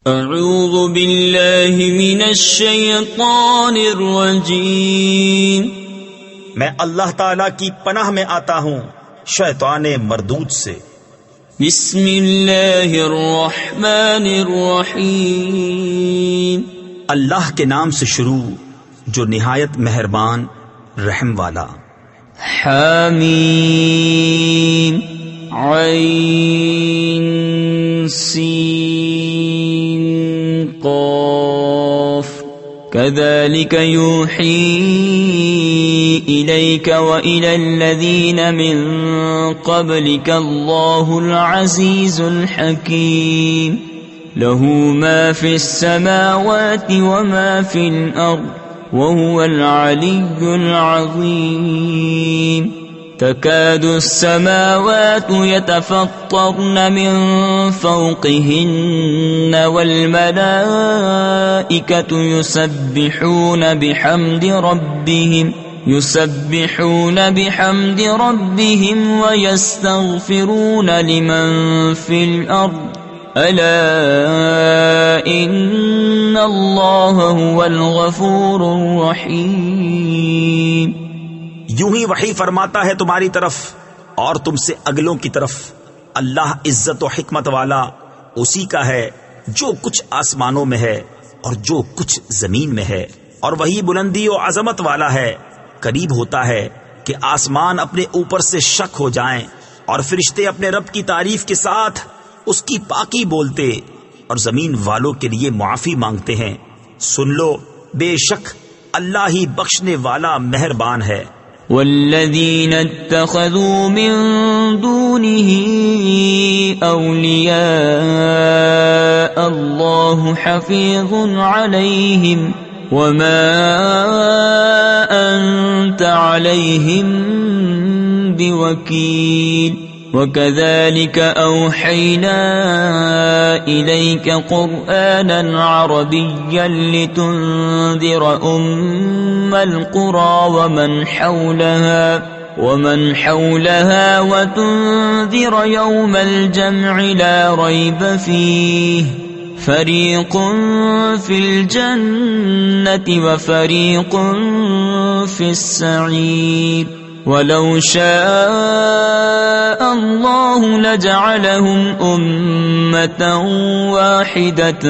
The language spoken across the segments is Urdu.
اعوذ باللہ من الشیطان الرجیم، میں اللہ تعالی کی پناہ میں آتا ہوں شیطان مردود سے۔ بسم اللہ الرحمن الرحیم، اللہ کے نام سے شروع جو نہایت مہربان رحم والا۔ حامیم عین سین قاف كذلك يوحي إليك وإلى الذين من قبلك الله العزيز الحكيم له ما في السماوات وما في الأرض وهو العلي العظيم تكاد السماوات يتفطرن من فوقهن والملائكة يسبحون بحمد ربهم ويستغفرون لمن في الأرض ألا إن الله هو الغفور الرحيم۔ یوں ہی وحی فرماتا ہے تمہاری طرف اور تم سے اگلوں کی طرف۔ اللہ عزت و حکمت والا اسی کا ہے جو کچھ آسمانوں میں ہے اور جو کچھ زمین میں ہے، اور وہی بلندی و عظمت والا ہے۔ قریب ہوتا ہے کہ آسمان اپنے اوپر سے شک ہو جائیں اور فرشتے اپنے رب کی تعریف کے ساتھ اس کی پاکی بولتے اور زمین والوں کے لیے معافی مانگتے ہیں۔ سن لو، بے شک اللہ ہی بخشنے والا مہربان ہے۔ والذین اتخذوا من دونه اولیاء اللہ حفیظ علیہم وما انت علیہم بوکیل وكذلك أوحينا إليك قرآنا عربيا لتنذر أم القرى ومن حولها وتنذر يوم الجمع لا ريب فيه فريق في الجنة وفريق في السعير وَلَوْ شَاءَ اللَّهُ لَجَعَلَهُمْ أُمَّةً وَاحِدَةً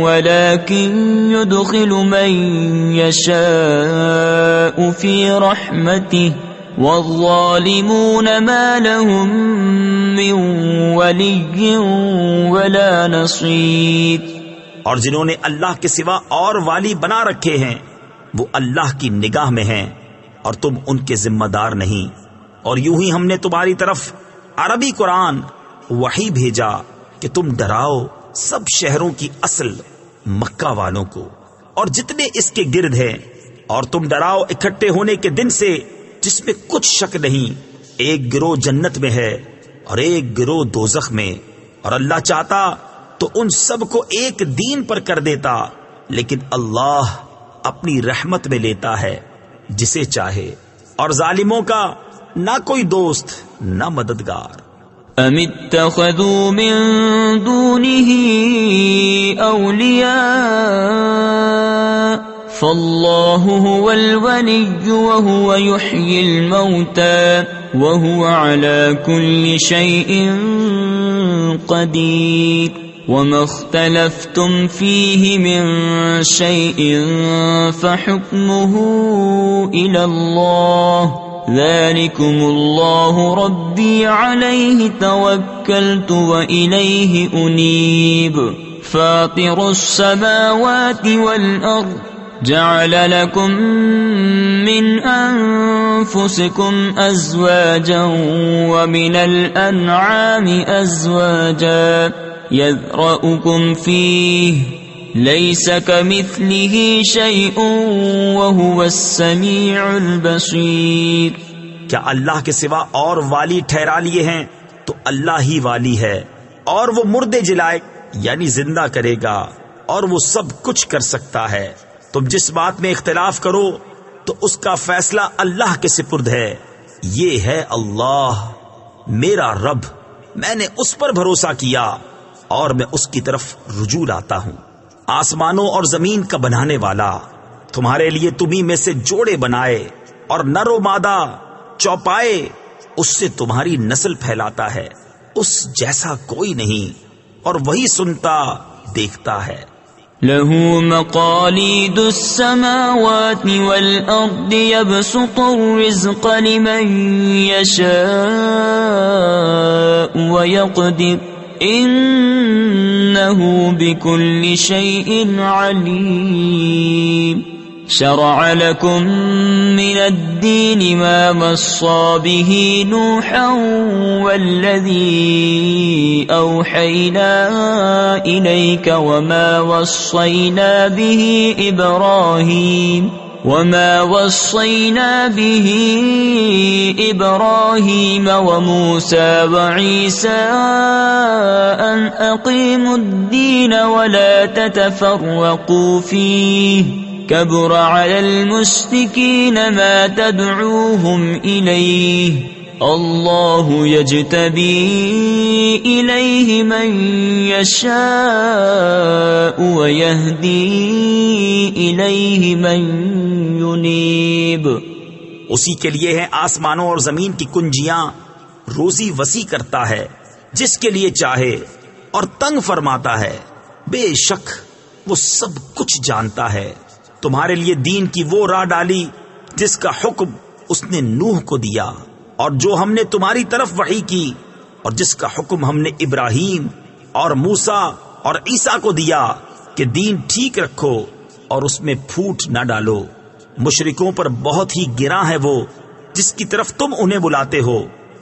وَلَكِنْ يُدْخِلُ مَنْ يَشَاءُ فِي رَحْمَتِهِ وَالظَّالِمُونَ مَا لَهُمْ مِنْ وَلِيٍّ وَلَا نَصِيرٍ۔ اور جنہوں نے اللہ کے سوا اور والی بنا رکھے ہیں وہ اللہ کی نگاہ میں ہیں اور تم ان کے ذمہ دار نہیں۔ اور یوں ہی ہم نے تمہاری طرف عربی قرآن وحی بھیجا کہ تم ڈراؤ سب شہروں کی اصل مکہ والوں کو اور جتنے اس کے گرد ہیں، اور تم ڈراؤ اکٹھے ہونے کے دن سے جس میں کچھ شک نہیں، ایک گروہ جنت میں ہے اور ایک گروہ دوزخ میں، اور اللہ چاہتا تو ان سب کو ایک دین پر کر دیتا، لیکن اللہ اپنی رحمت میں لیتا ہے جسے چاہے، اور ظالموں کا نہ کوئی دوست نہ مددگار۔ ام اتخذوا من دونه اولیاء فالله هو الولي وهو يحيي الموتى وهو على كل شيء قدير وما اختلفتم فيه من شيء فحكمه إلى الله ذلكم الله ربي عليه توكلت وإليه أنيب فاطر السماوات والأرض جعل لكم من أنفسكم أزواجا ومن الأنعام أزواجا يذرأكم فيه ليس كمثله شيء وهو السميع البصير۔ کیا اللہ کے سوا اور والی ٹھہرا لیے ہیں؟ تو اللہ ہی والی ہے، اور وہ مردے جلائے یعنی زندہ کرے گا، اور وہ سب کچھ کر سکتا ہے۔ تم جس بات میں اختلاف کرو تو اس کا فیصلہ اللہ کے سپرد ہے۔ یہ ہے اللہ میرا رب، میں نے اس پر بھروسہ کیا اور میں اس کی طرف رجوع لاتا ہوں۔ آسمانوں اور زمین کا بنانے والا تمہارے لیے تمہیں میں سے جوڑے بنائے اور نر و مادہ چوپائے، اس سے تمہاری نسل پھیلاتا ہے، اس جیسا کوئی نہیں، اور وہی سنتا دیکھتا ہے۔ له مقاليد السماوات والأرض يبسط الرزق لمن يشاء ويقدر إنه بكل شيء عليم شرع لكم من الدين ما وصى به نوحا والذي أوحينا إليك وما وصينا به إبراهيم وموسى وعيسى أن أقيموا الدين ولا تتفرقوا فيه كبر على المشركين ما تدعوهم إليه الله يجتبي إليه من يشاء ويهدي إليه من ينيب۔ اسی کے لیے ہے آسمانوں اور زمین کی کنجیاں، روزی وسیع کرتا ہے جس کے لیے چاہے اور تنگ فرماتا ہے، بے شک وہ سب کچھ جانتا ہے۔ تمہارے لیے دین کی وہ راہ ڈالی جس کا حکم اس نے نوح کو دیا، اور جو ہم نے تمہاری طرف وحی کی، اور جس کا حکم ہم نے ابراہیم اور موسیٰ اور عیسیٰ کو دیا کہ دین ٹھیک رکھو اور اس میں پھوٹ نہ ڈالو۔ مشرکوں پر بہت ہی گراں ہے وہ جس کی طرف تم انہیں بلاتے ہو،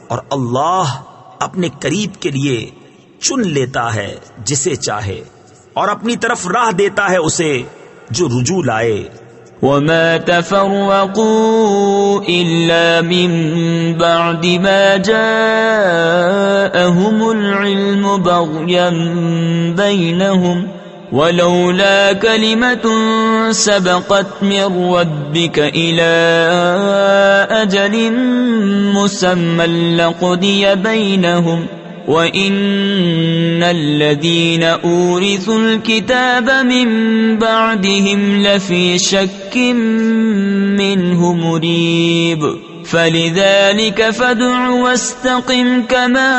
اور اللہ اپنے قریب کے لیے چن لیتا ہے جسے چاہے، اور اپنی طرف راہ دیتا ہے اسے جو رجوع لائے۔ وما تفرقوا إلا من بعد ما جاءهم العلم بغيا بينهم ولولا كلمة سبقت من ربك إلى أجل مسمى لقضي بينهم وَإِنَّ الَّذِينَ أُورِثُوا الْكِتَابَ مِن بَعْدِهِمْ لَفِي شَكٍّ مِّنْهُ مُرِيبٍ فَلِذَلِكَ فَادْعُ وَاسْتَقِمْ كَمَا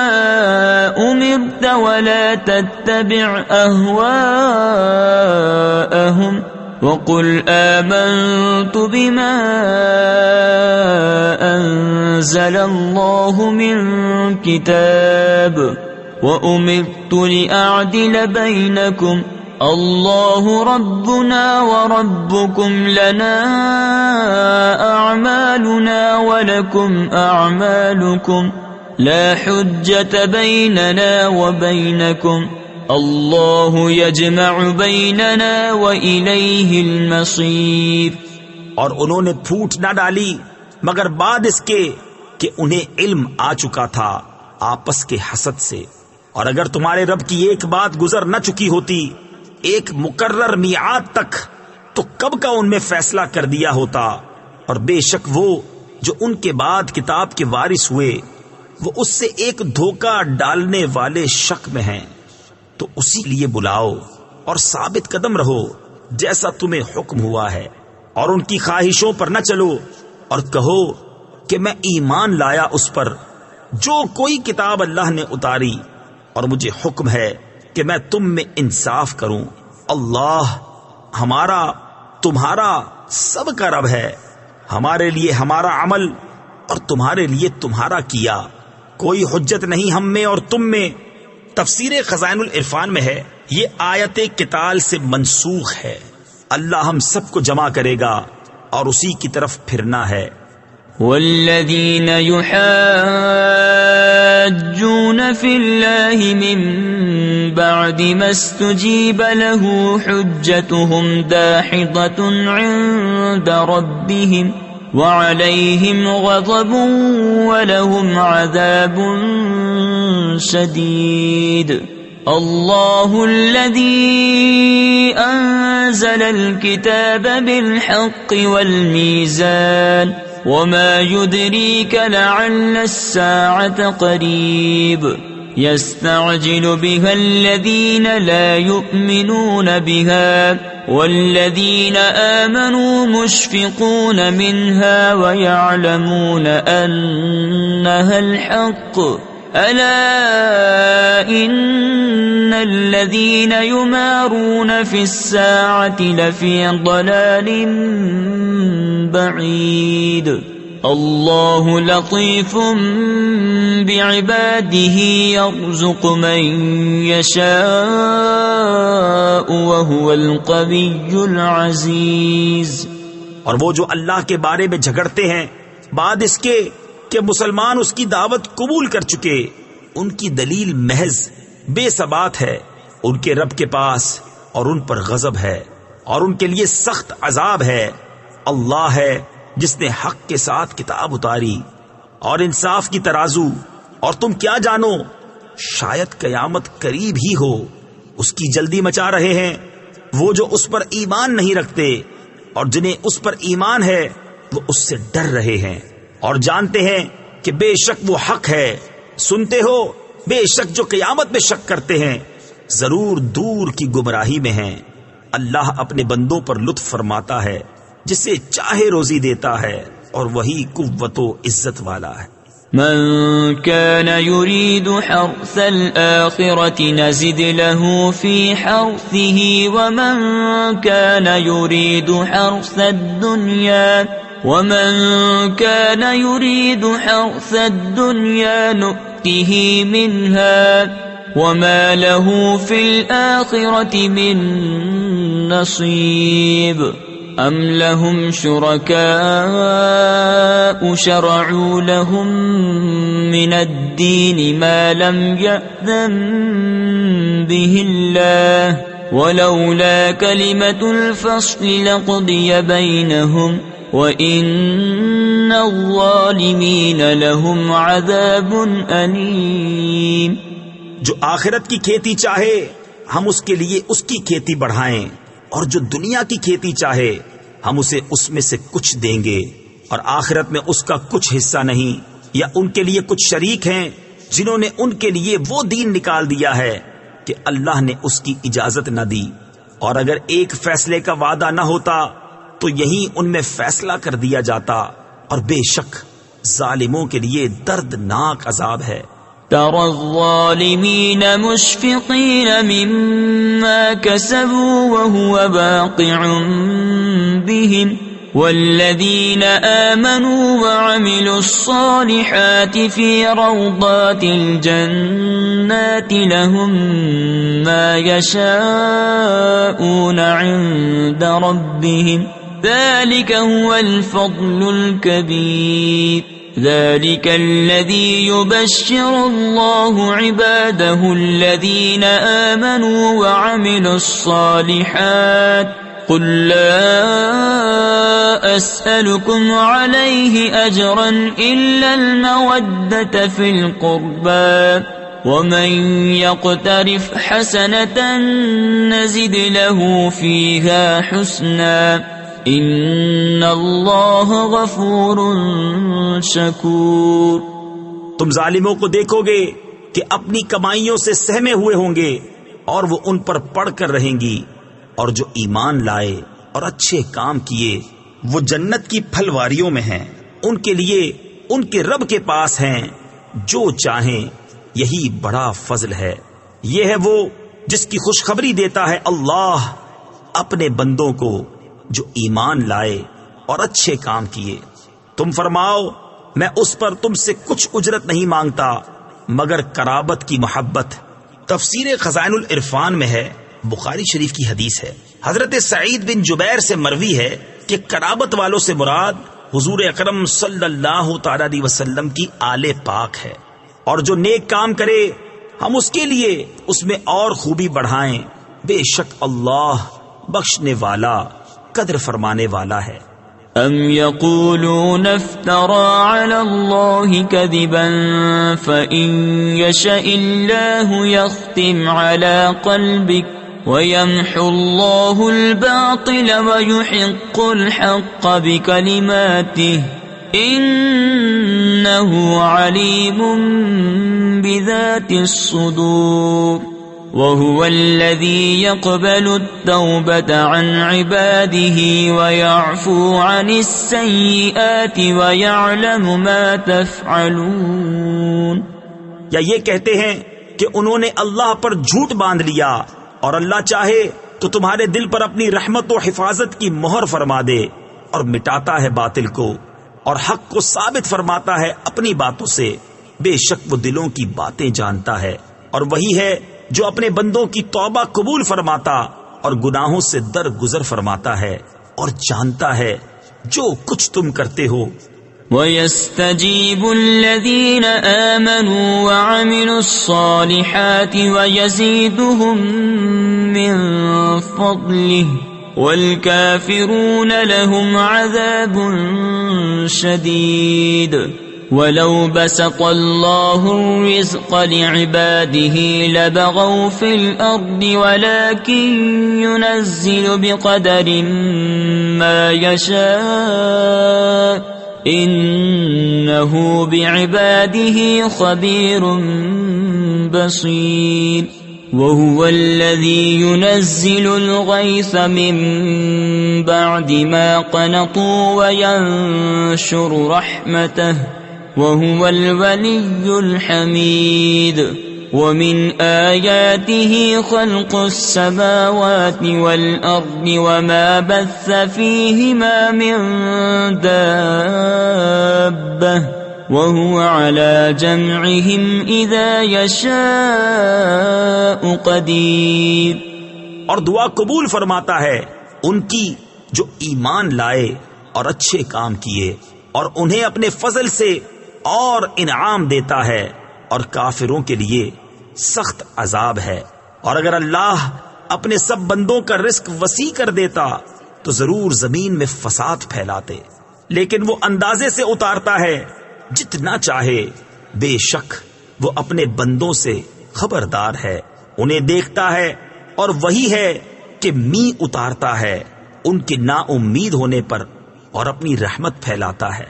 أُمِرْتَ وَلَا تَتَّبِعْ أَهْوَاءَهُمْ وَقُلْ آمَنْتُ بِمَا أَنزَلَ اللَّهُ مِنْ كِتَابٍ وَأُمِرْتُ لِأَعْدِلَ بَيْنَكُمْ اللَّهُ رَبُّنَا وَرَبُّكُمْ لَنَا أَعْمَالُنَا وَلَكُمْ أَعْمَالُكُمْ لَا حُجَّةَ بَيْنَنَا وَبَيْنَكُمْ اللہ یجمع بیننا وإلیہ المصیر۔ اور انہوں نے پھوٹ نہ ڈالی مگر بعد اس کے کہ انہیں علم آ چکا تھا آپس کے حسد سے، اور اگر تمہارے رب کی ایک بات گزر نہ چکی ہوتی ایک مقرر میعاد تک تو کب کا ان میں فیصلہ کر دیا ہوتا، اور بے شک وہ جو ان کے بعد کتاب کے وارث ہوئے وہ اس سے ایک دھوکہ ڈالنے والے شک میں ہیں۔ تو اسی لیے بلاؤ اور ثابت قدم رہو جیسا تمہیں حکم ہوا ہے، اور ان کی خواہشوں پر نہ چلو، اور کہو کہ میں ایمان لایا اس پر جو کوئی کتاب اللہ نے اتاری، اور مجھے حکم ہے کہ میں تم میں انصاف کروں۔ اللہ ہمارا تمہارا سب کا رب ہے، ہمارے لیے ہمارا عمل اور تمہارے لیے تمہارا کیا، کوئی حجت نہیں ہم میں اور تم میں۔ تفسیر خزائن العرفان میں ہے یہ آیت قتال سے منسوخ ہے۔ اللہ ہم سب کو جمع کرے گا اور اسی کی طرف پھرنا ہے۔ والذین یحاجون فی اللہ من بعد ما استجیب له حجتهم داحضة عند ربهم وعليهم غضب ولهم عذاب شديد الله الذي أنزل الكتاب بالحق والميزان وما يدريك لعل الساعة قريب يستعجل بها الذين لا يؤمنون بها والذين آمنوا مشفقون منها ويعلمون أنها الحق ألا إن الذين يمارون في الساعة لفي ضلال بعيد الله لطيف بعباده يرزق من يشاء وهو القوي العزيز۔ اور وہ جو اللہ کے بارے میں جھگڑتے ہیں بعد اس کے کہ مسلمان اس کی دعوت قبول کر چکے، ان کی دلیل محض بے ثبات ہے، ان کے رب کے پاس اور ان پر غضب ہے اور ان کے لیے سخت عذاب ہے۔ اللہ ہے جس نے حق کے ساتھ کتاب اتاری اور انصاف کی ترازو، اور تم کیا جانو شاید قیامت قریب ہی ہو۔ اس کی جلدی مچا رہے ہیں وہ جو اس پر ایمان نہیں رکھتے، اور جنہیں اس پر ایمان ہے وہ اس سے ڈر رہے ہیں اور جانتے ہیں کہ بے شک وہ حق ہے۔ سنتے ہو بے شک جو قیامت میں شک کرتے ہیں ضرور دور کی گمراہی میں ہیں۔ اللہ اپنے بندوں پر لطف فرماتا ہے، جسے چاہے روزی دیتا ہے، اور وہی قوت و عزت والا ہے۔ من كان يريد حرث الآخرة نزد له في حرثه ومن كان يريد حرث الدنيا نؤته منها وما له في الآخرة من نصيب أم لهم شركاء شرعوا لهم من الدين ما لم يأذن به الله ولولا كلمة الفصل لقضي بينهم وَإِنَّ الظَّالِمِينَ لَهُمْ عَذَابٌ أَلِيمٌ۔ جو آخرت کی کھیتی چاہے ہم اس کے لیے اس کی کھیتی بڑھائیں، اور جو دنیا کی کھیتی چاہے ہم اسے اس میں سے کچھ دیں گے، اور آخرت میں اس کا کچھ حصہ نہیں، یا ان کے لیے کچھ شریک ہیں جنہوں نے ان کے لیے وہ دین نکال دیا ہے کہ اللہ نے اس کی اجازت نہ دی، اور اگر ایک فیصلے کا وعدہ نہ ہوتا تو یہی ان میں فیصلہ کر دیا جاتا، اور بے شک ظالموں کے لیے دردناک عذاب ہے۔ ترى الظالمين مشفقين مما كسبوا وهو واقع بهم والذين آمنوا وعملوا الصالحات في روضات الجنات لهم ما يشاءون عند ربهم ذلك هو الفضل الكبير ذلك الذي يبشر الله عباده الذين آمنوا وعملوا الصالحات قل لا أسألكم عليه أجرا إلا المودة في القربى ومن يقترف حسنة نزد له فيها حسنا ان اللہ غفور شکور۔ تم ظالموں کو دیکھو گے کہ اپنی کمائیوں سے سہمے ہوئے ہوں گے، اور وہ ان پر پڑھ کر رہیں گی، اور جو ایمان لائے اور اچھے کام کیے وہ جنت کی پھلواریوں میں ہیں، ان کے لیے ان کے رب کے پاس ہیں جو چاہیں، یہی بڑا فضل ہے۔ یہ ہے وہ جس کی خوشخبری دیتا ہے اللہ اپنے بندوں کو جو ایمان لائے اور اچھے کام کیے۔ تم فرماؤ میں اس پر تم سے کچھ اجرت نہیں مانگتا مگر قرابت کی محبت۔ تفسیر خزائن العرفان میں ہے، بخاری شریف کی حدیث ہے، حضرت سعید بن جبیر سے مروی ہے کہ قرابت والوں سے مراد حضور اکرم صلی اللہ تعالی علیہ وسلم کی آل پاک ہے، اور جو نیک کام کرے ہم اس کے لیے اس میں اور خوبی بڑھائیں، بے شک اللہ بخشنے والا قدر فرمانے والا ہے۔ ام یقولون افترى على الله كذبا فإن يشاء الله يختم على قلبك ويمحو الله الباطل ويحق الحق بكلماته إنه عليم بذات الصدور وهو الذي يقبل التوبة عن عباده ويعفو عن السيئات ويعلم ما تفعلون. یا یہ کہتے ہیں کہ انہوں نے اللہ پر جھوٹ باندھ لیا، اور اللہ چاہے تو تمہارے دل پر اپنی رحمت و حفاظت کی مہر فرما دے، اور مٹاتا ہے باطل کو اور حق کو ثابت فرماتا ہے اپنی باتوں سے. بے شک وہ دلوں کی باتیں جانتا ہے، اور وہی ہے جو اپنے بندوں کی توبہ قبول فرماتا اور گناہوں سے درگزر فرماتا ہے، اور جانتا ہے جو کچھ تم کرتے ہو. وَيَسْتَجِيبُ الَّذِينَ آمَنُوا وَعَمِلُوا الصَّالِحَاتِ وَيَزِيدُهُم مِّن فَضْلِهِ وَالْكَافِرُونَ لَهُمْ عَذَابٌ شَدِيدٌ. وَلَوْ بَسَطَ اللَّهُ الرِّزْقَ لِعِبَادِهِ لَبَغَوْا فِي الْأَرْضِ وَلَكِن يُنَزِّلُ بِقَدَرٍ مَّا يَشَاءُ إِنَّهُ بِعِبَادِهِ خَبِيرٌ بَصِيرٌ. وَهُوَ الَّذِي يُنَزِّلُ الْغَيْثَ مِن بَعْدِ مَا قَنَطُوا وَيَنشُرُ رَحْمَتَهُ وَهُوَ الْوَلِيُّ الْحَمِيدُ. وَمِنْ آيَاتِهِ خَلْقُ السَّمَاوَاتِ وَالْأَرْضِ وَمَا بَثَّ فِيهِمَا مِن دَابَّةٍ وَهُوَ عَلَى جَمْعِهِمْ إِذَا يَشَاءُ قَدِيرٌ. اور دعا قبول فرماتا ہے ان کی جو ایمان لائے اور اچھے کام کیے، اور انہیں اپنے فضل سے اور انعام دیتا ہے، اور کافروں کے لیے سخت عذاب ہے. اور اگر اللہ اپنے سب بندوں کا رزق وسیع کر دیتا تو ضرور زمین میں فساد پھیلاتے، لیکن وہ اندازے سے اتارتا ہے جتنا چاہے. بے شک وہ اپنے بندوں سے خبردار ہے، انہیں دیکھتا ہے، اور وہی ہے کہ می اتارتا ہے ان کے نا امید ہونے پر اور اپنی رحمت پھیلاتا ہے.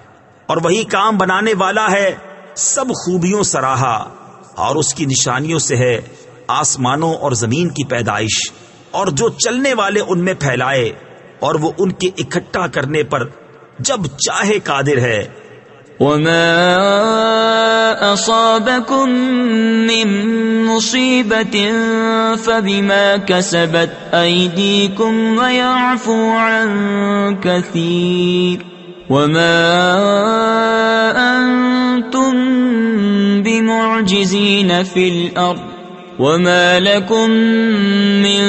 اور وہی کام بنانے والا ہے، سب خوبیوں سراہا، اور اس کی نشانیوں سے ہے آسمانوں اور زمین کی پیدائش، اور جو چلنے والے ان میں پھیلائے، اور وہ ان کے اکٹھا کرنے پر جب چاہے قادر ہے. وَمَا أَصَابَكُم مِّن مُّصِيبَةٍ فَبِمَا كَسَبَتْ أَيْدِيكُمْ وَيَعْفُو عَن كَثِيرٍ. وَمَا أَنتُم بِمُعْجِزِينَ فِي الْأَرْضِ وَمَا لَكُم مِّن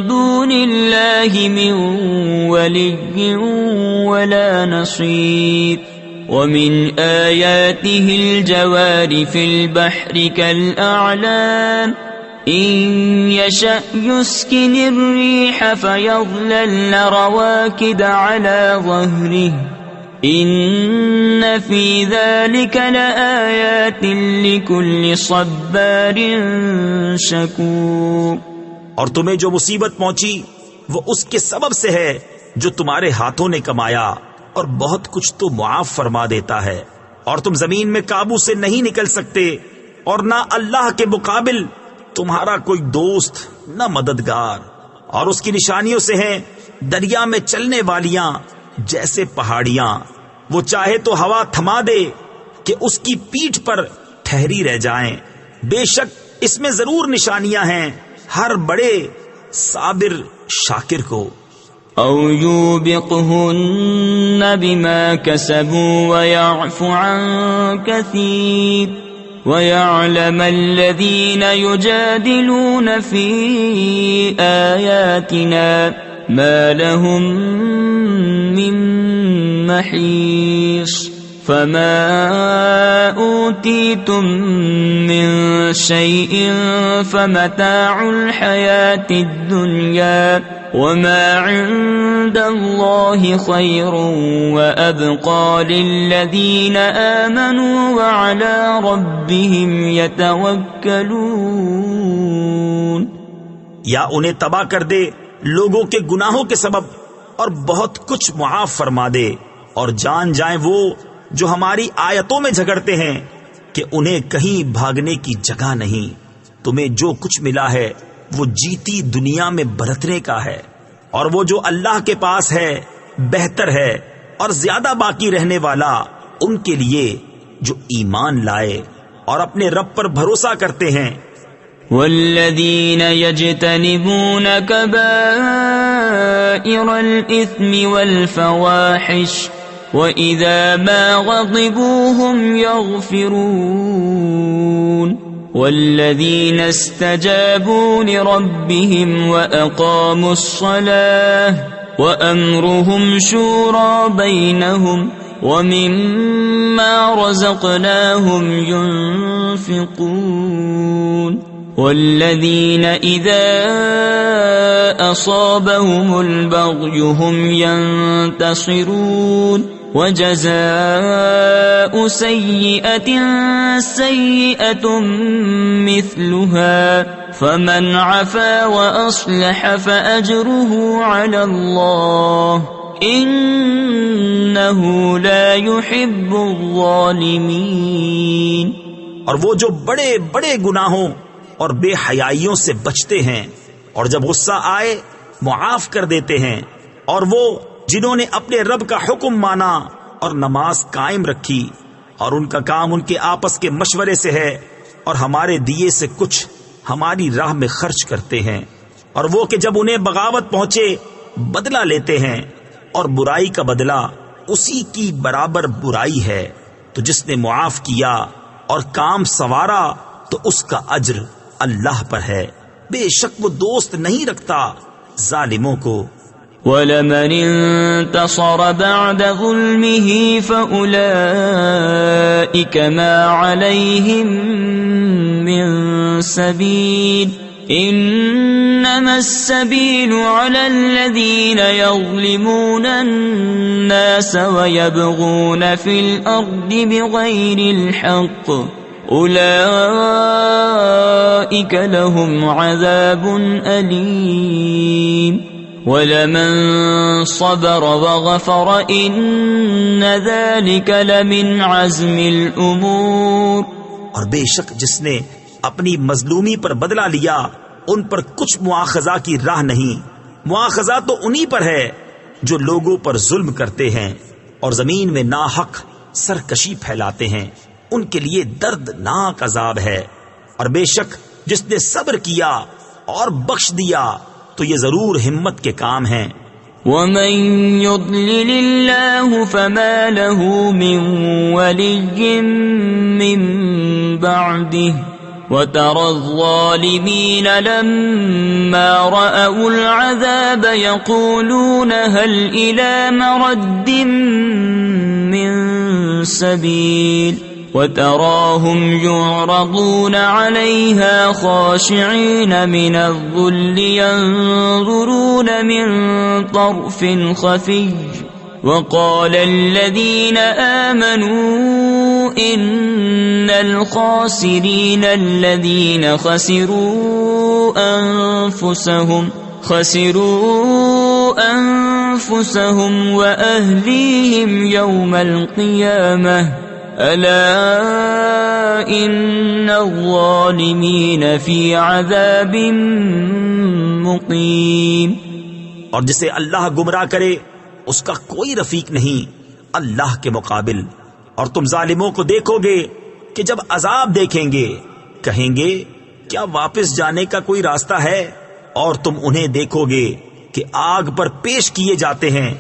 دُونِ اللَّهِ مِن وَلِيٍّ وَلَا نَصِيرٍ. وَمِنْ آيَاتِهِ الْجَوَارِ فِي الْبَحْرِ كَالْأَعْلَامِ إِنْ يَشَأْ يُسْكِنِ الرِّيحَ فَيَظْلَلْنَ رَوَاكِدَ عَلَى ظَهْرِهِ إِنَّ فِي ذَلِكَ لَآيَاتٍ لِكُلِّ صَبَّارٍ شَكُورٍ. اور تمہیں جو مصیبت پہنچی وہ اس کے سبب سے ہے جو تمہارے ہاتھوں نے کمایا، اور بہت کچھ تو معاف فرما دیتا ہے. اور تم زمین میں قابو سے نہیں نکل سکتے، اور نہ اللہ کے مقابل تمہارا کوئی دوست نہ مددگار. اور اس کی نشانیوں سے ہیں دریا میں چلنے والیاں جیسے پہاڑیاں، وہ چاہے تو ہوا تھما دے کہ اس کی پیٹھ پر ٹھہری رہ جائیں. بے شک اس میں ضرور نشانیاں ہیں ہر بڑے صابر شاکر کو. أَوْ يُوبِقْهُنَّ بِمَا كَسَبُوا وَيَعْفُ عَن كَثِيرٍ. وَيَعْلَمَ الَّذِينَ يُجَادِلُونَ فِي آيَاتِنَا مَا لَهُم مِّن مَّحِيصٍ. فَمَا أُوتِيتُم مِّن شَيْءٍ فَمَتَاعُ الْحَيَاةِ الدُّنْيَا وَمَا عِندَ اللَّهِ خَيْرٌ وَأَبْقَىٰ لِلَّذِينَ آمَنُوا وَعَلَىٰ رَبِّهِمْ يَتَوَكَّلُونَ. یا انہیں تباہ کر دے لوگوں کے گناہوں کے سبب، اور بہت کچھ معاف فرما دے، اور جان جائیں وہ جو ہماری آیتوں میں جھگڑتے ہیں کہ انہیں کہیں بھاگنے کی جگہ نہیں. تمہیں جو کچھ ملا ہے وہ جیتی دنیا میں برتنے کا ہے، اور وہ جو اللہ کے پاس ہے بہتر ہے اور زیادہ باقی رہنے والا ان کے لیے جو ایمان لائے اور اپنے رب پر بھروسہ کرتے ہیں. والذین یجتنبون کبائر الإثم والفواحش وَإِذَا مَا غَضِبُوا هُمْ يَغْفِرُونَ وَالَّذِينَ اسْتَجَابُوا لِرَبِّهِمْ وَأَقَامُوا الصَّلَاةَ وَأَمْرُهُمْ شُورَى بَيْنَهُمْ وَمِمَّا رَزَقْنَاهُمْ يُنْفِقُونَ والذین اذا اصابهم البغی هم ينتصرون وجزاء سیئة سیئة مثلها فمن عفا واصلح فاجره على اللہ انہ لا يحب الظالمین. اور وہ جو بڑے بڑے گناہوں اور بے حیائیوں سے بچتے ہیں اور جب غصہ آئے معاف کر دیتے ہیں، اور وہ جنہوں نے اپنے رب کا حکم مانا اور نماز قائم رکھی اور ان کا کام ان کے آپس کے مشورے سے ہے اور ہمارے دیے سے کچھ ہماری راہ میں خرچ کرتے ہیں، اور وہ کہ جب انہیں بغاوت پہنچے بدلہ لیتے ہیں، اور برائی کا بدلہ اسی کی برابر برائی ہے. تو جس نے معاف کیا اور کام سنوارا تو اس کا اجر اللہ پر ہے، بے شک وہ دوست نہیں رکھتا ظالموں کو. وَلَمَنِ انتصر بعد ظلمه فأولئك ما عليهم من سبيل إنما السبيل على الذين يظلمون الناس ويبغون في الأرض بغير الحق أولئك لهم عذاب أليم وَلَمَن صَبَرَ وَغَفَرَ إِنَّ ذَلِكَ لَمِنْ عَزْمِ الْأُمُورِ. اور بے شک جس نے اپنی مظلومی پر بدلہ لیا ان پر کچھ مواخذہ کی راہ نہیں. مواخذہ تو انہی پر ہے جو لوگوں پر ظلم کرتے ہیں اور زمین میں ناحق سرکشی پھیلاتے ہیں، ان کے لیے دردناک عذاب ہے. اور بے شک جس نے صبر کیا اور بخش دیا تو یہ ضرور ہمت کے کام ہیں. وَمَن يُضْلِلِ اللَّهُ فَمَا لَهُ مِن وَلِيٍّ مِّن بَعْدِهِ وَتَرَى الظَّالِمِينَ لَمَّا رَأَوُا الْعَذَابَ يَقُولُونَ هَلْ إِلَى مَرَدٍّ مِّن سَبِيلٍ وَتَرَاهُمْ يُعْرَضُونَ عَلَيْهَا خَاشِعِينَ مِنَ الذُّلِّ يَنظُرُونَ مِن طَرْفٍ خَفِيٍّ وَقَالَ الَّذِينَ آمَنُوا إِنَّ الْخَاسِرِينَ الَّذِينَ خَسِرُوا أَنفُسَهُمْ وَأَهْلِيهِمْ يَوْمَ الْقِيَامَةِ أَلَا إِنَّ الظَّالِمِينَ فِي عَذَابٍ مُقِيمٍ. اور جسے اللہ گمراہ کرے اس کا کوئی رفیق نہیں اللہ کے مقابل. اور تم ظالموں کو دیکھو گے کہ جب عذاب دیکھیں گے کہیں گے کیا واپس جانے کا کوئی راستہ ہے؟ اور تم انہیں دیکھو گے کہ آگ پر پیش کیے جاتے ہیں،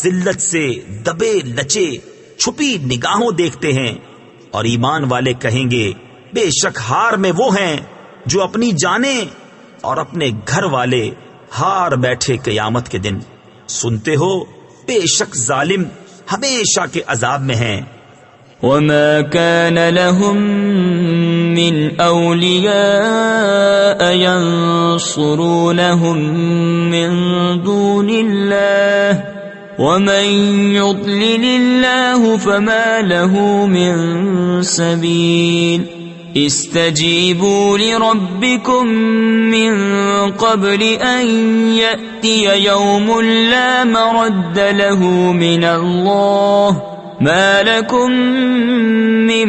ذلت سے دبے لچے چھپی نگاہوں دیکھتے ہیں. اور ایمان والے کہیں گے بے شک ہار میں وہ ہیں جو اپنی جانیں اور اپنے گھر والے ہار بیٹھے قیامت کے دن. سنتے ہو بے شک ظالم ہمیشہ کے عذاب میں ہیں. وَمَا كَانَ لَهُم مِّنْ أَوْلِيَاءَ يَنصُرُونَهُم مِّن دُونِ اللَّهِ وَمَن يُضْلِلِ اللَّهُ فَمَا لَهُ مِن سَبِيلٍ. اسْتَجِيبُوا لِرَبِّكُم مِّن قَبْلِ أَن يَأْتِيَ يَوْمٌ لَّا مَرَدَّ لَهُ مِنَ اللَّهِ ما لكم من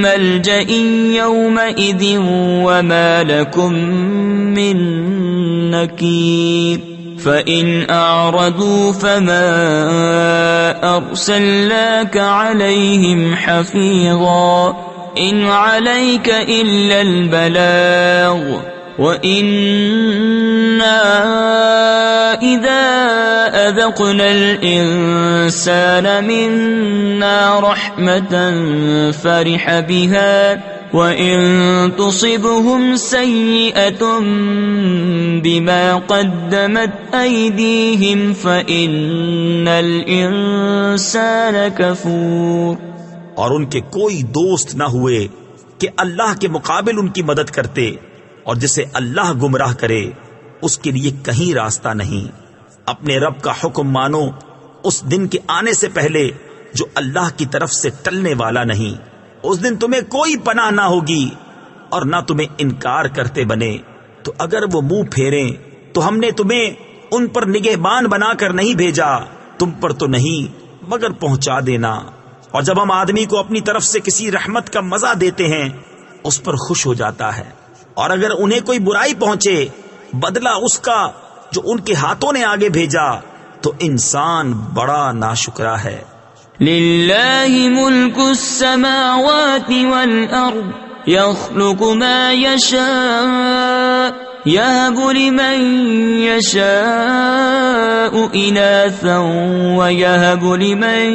ملجأ يومئذ وما لكم من نكير فإن أعرضوا فما أرسلناك عليهم حفيظا إن عليك إلا البلاغ وإنا إذا أذقنا الإنسان منا رحمة فرح بها وإن تصبهم سيئة بما قدمت أيديهم فإن الإنسان كفور. اور ان کے کوئی دوست نہ ہوئے کہ اللہ کے مقابل ان کی مدد کرتے، اور جسے اللہ گمراہ کرے اس کے لیے کہیں راستہ نہیں. اپنے رب کا حکم مانو اس دن کے آنے سے پہلے جو اللہ کی طرف سے ٹلنے والا نہیں. اس دن تمہیں کوئی پناہ نہ ہوگی اور نہ تمہیں انکار کرتے بنے. تو اگر وہ منہ پھیریں تو ہم نے تمہیں ان پر نگہبان بنا کر نہیں بھیجا، تم پر تو نہیں مگر پہنچا دینا. اور جب ہم آدمی کو اپنی طرف سے کسی رحمت کا مزہ دیتے ہیں اس پر خوش ہو جاتا ہے، اور اگر انہیں کوئی برائی پہنچے بدلہ اس کا جو ان کے ہاتھوں نے آگے بھیجا تو انسان بڑا ناشکرا ہے. للہ ملک السماوات والارض يخلق ما يشاء يهب لمن يشاء إناثا ويهب لمن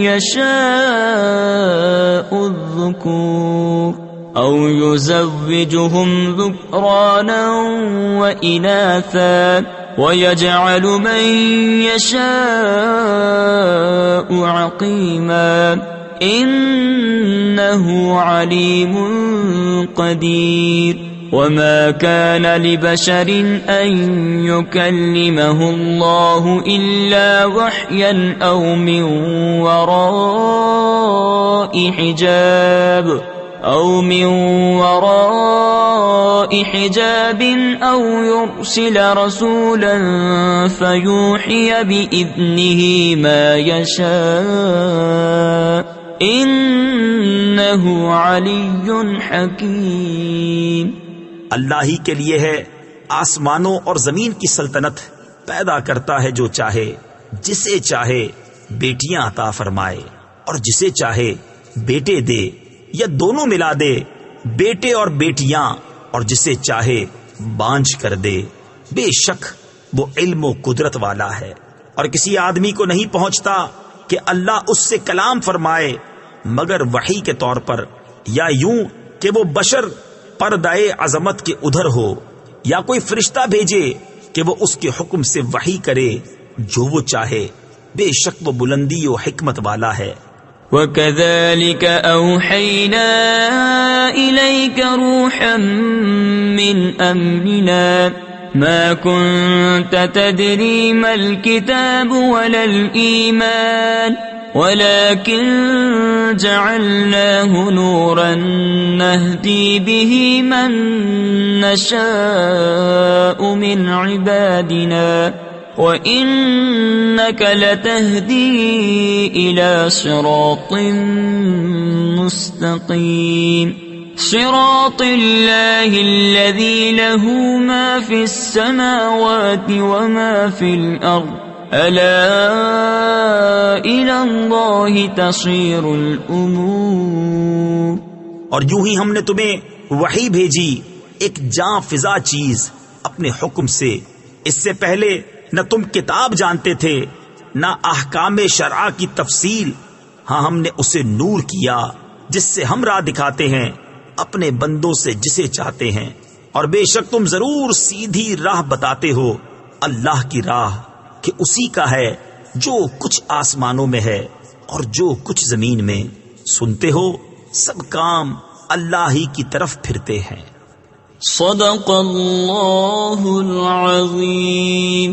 يشاء الذكور أو يزوجهم ذكرانا وإناثا ويجعل من يشاء عقيما إنه عليم قدير. وما كان لبشر أن يكلمه الله إلا وحيا أو من وراء حجاب أو يرسل رسولا فيوحي بإذنه ما يشاء إنه علي حكيم. اللہ ہی کے لیے ہے آسمانوں اور زمین کی سلطنت، پیدا کرتا ہے جو چاہے، جسے چاہے بیٹیاں عطا فرمائے اور جسے چاہے بیٹے دے یا دونوں ملا دے، بیٹے اور بیٹیاں، اور جسے چاہے بانجھ کر دے. بے شک وہ علم و قدرت والا ہے. اور کسی آدمی کو نہیں پہنچتا کہ اللہ اس سے کلام فرمائے مگر وحی کے طور پر، یا یوں کہ وہ بشر پردائے عظمت کے ادھر ہو، یا کوئی فرشتہ بھیجے کہ وہ اس کے حکم سے وحی کرے جو وہ چاہے. بے شک وہ بلندی و حکمت والا ہے. وَكَذَلِكَ أَوْحَيْنَا إِلَيْكَ رُوحًا مِّنْ أَمْرِنَا مَا كُنْتَ تَدْرِي مَا الْكِتَابُ وَلَا الْإِيمَانُ وَلَكِنْ جَعَلْنَاهُ نُورًا نَهْدِي بِهِ مَن نَّشَاءُ مِنْ عِبَادِنَا وَإِنَّكَ لَتَهْدِي إِلَى صِرَاطٍ مُسْتَقِيمٍ صِرَاطِ اللَّهِ الَّذِي لَهُ مَا فِي السَّمَاوَاتِ وَمَا فِي الْأَرْضِ أَلَا إِلَى اللَّهِ تَصِيرُ الْأُمُورُ. اور یوں ہی ہم نے تمہیں وحی بھیجی ایک جاں فضا چیز اپنے حکم سے. اس سے پہلے نہ تم کتاب جانتے تھے نہ احکام شرع کی تفصیل. ہاں ہم نے اسے نور کیا جس سے ہم راہ دکھاتے ہیں اپنے بندوں سے جسے چاہتے ہیں. اور بے شک تم ضرور سیدھی راہ بتاتے ہو اللہ کی راہ کہ اسی کا ہے جو کچھ آسمانوں میں ہے اور جو کچھ زمین میں. سنتے ہو سب کام اللہ ہی کی طرف پھرتے ہیں. صدق اللہ العظیم.